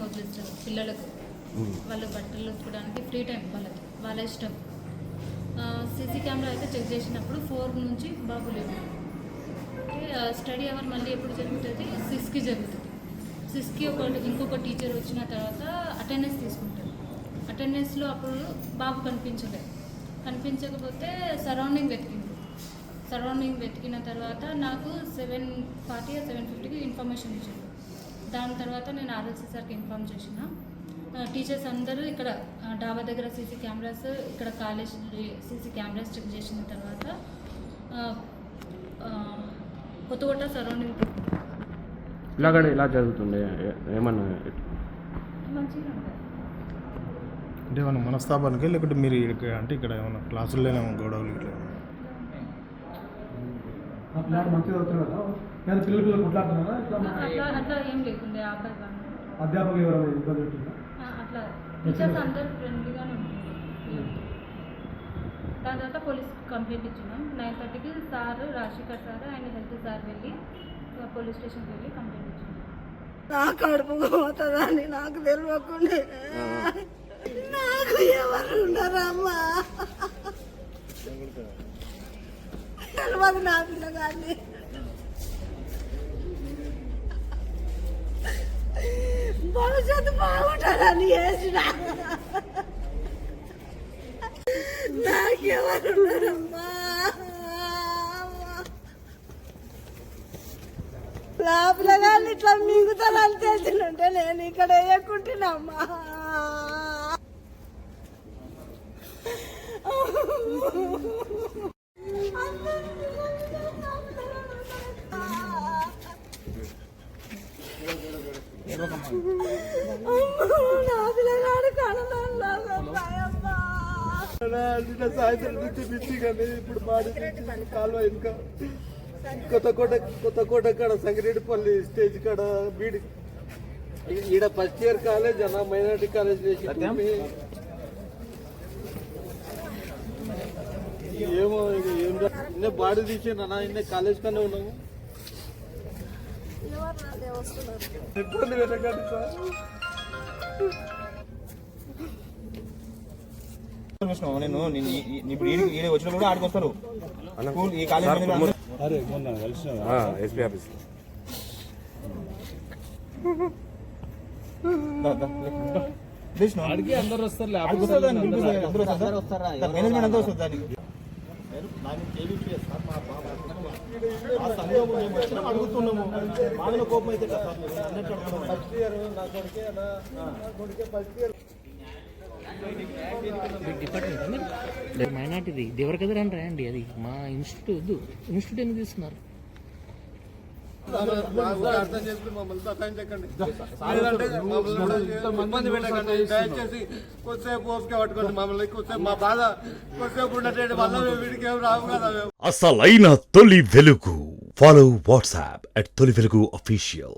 వదిలేస్తారు పిల్లలకు, వాళ్ళ బట్టలు ఉతకడానికి ఫ్రీ టైం వాళ్ళ ఇష్టం. సీసీ కెమెరా అయితే చెక్ చేసినప్పుడు 4 నుంచి బాబు లేవు. స్టడీ అవర్ మళ్ళీ ఎప్పుడు జరుగుతుంది? 6కి జరుగుతుంది. 6కి ఇంకొక టీచర్ వచ్చిన తర్వాత అటెండెన్స్ తీసుకుంటారు. అటెండెన్స్లో అప్పుడు బాబు కనిపించకపోతే సరౌండింగ్ వెతికిన తర్వాత నాకు 7:40 or 7:50కి ఇన్ఫర్మేషన్ ఇచ్చారు. దాని తర్వాత నేను ఆర్ఎల్సీ సార్కి ఇన్ఫామ్ చేసిన. టీచర్స్ అందరూ ఇక్కడ డాబా దగ్గర సీసీ కెమెరాస్, ఇక్కడ కాలేజ్ సీసీ కెమెరాస్ చెక్ చేసిన తర్వాత కొత్తగొట్ట సరౌండింగ్ ఇలా జరుగుతుండే ఏమన్నా మంచిగా ఉంటుంది. అంటే ఏమన్నా మనస్తాపానికి లేకపోతే మీరు అంటే ఇక్కడ ఏమన్నా క్లాసుల్లో గొడవలు ఇట్లా మంచిగా అవుతుంది కదా, నేను పిల్లలు కొట్లాడుతున్నారా? అట్లా ఏం లేకుండే. అధ్యాపకులు ఎవరైనా ఇబ్బంది పెట్టిందా? అట్లా టీచర్స్ అందరూ ఫ్రెండ్లీగానే ఉంటుంది. దాని తర్వాత పోలీస్ కంప్లైంట్ ఇచ్చినాం. 9:30కి sir Rajasekhar sir and health sir వెళ్ళి పోలీస్ స్టేషన్కి వెళ్ళి కంప్లైంట్ ఇచ్చినాం. నా కడుపు పోతుందని నాకు తెలియకుండే, నాకు ఎవరు ఉండరమ్మా, తెలియదు నా పిల్లగాన్ని. భవిష్యత్తు బాగుంటుందని చేసిన, నాకెవరు ఉన్నారమ్మా. నా పిల్లగాన్ని ఇట్లా మిగుతానని తెలిసినుంటే నేను ఇక్కడ వేయకుంటున్నామ్మా. నా పిల్లగాడు సాయంత్రం నుంచి మిర్చి కానీ ఇప్పుడు మాడి కాలువ ఇంకా కొత్త కోట కాడ సంగిరెడ్డిపల్లి స్టేజ్ కాడ బీడి ఈడ ఫస్ట్ ఇయర్ కాలేజ్ అన్న మైనారిటీ కాలేజ్ చేసి ఏమో ఇన్నే బాడీ తీసేనా ఇన్నే కాలేజ్ కన్నా ఉన్నాము. ఇబ్బంది పెట్టకండి సార్. నేను ఇప్పుడు వచ్చిన కూడా ఆడికి వస్తారు ఈ కాలేజ్ ఎస్పీ ఆఫీస్ అడిగి అందరు వస్తారు. మేనేజ్మెంట్ అందరూ వస్తారు దానికి. అడుగుతున్నాము బాగా కోపం అయితే ఫస్ట్ ఇయర్ నా కొడుకే ఫస్ట్ ఇయర్ మైనార్టీది దేవరకథ అని రాయండి. అది మా ఇన్స్టిట్యూట్ ఇన్స్టిట్యూట్ ఎందుకు తీసుకున్నారు? అర్థం చేసుకుని మమ్మల్ని సహాయించకండి, ఇబ్బంది పెట్టకండి. దయచేసి కొద్దిసేపు ఓపిక పట్టుకోండి మమ్మల్ని. కొద్దిసేపు మా బాధ కొద్దిసేపు ఉండేటట్టు వల్ల వీడికి ఏం రావు కదా. అసలైన తొలి వెలుగు. ఫాలో వాట్సాప్ @తొలి వెలుగు official.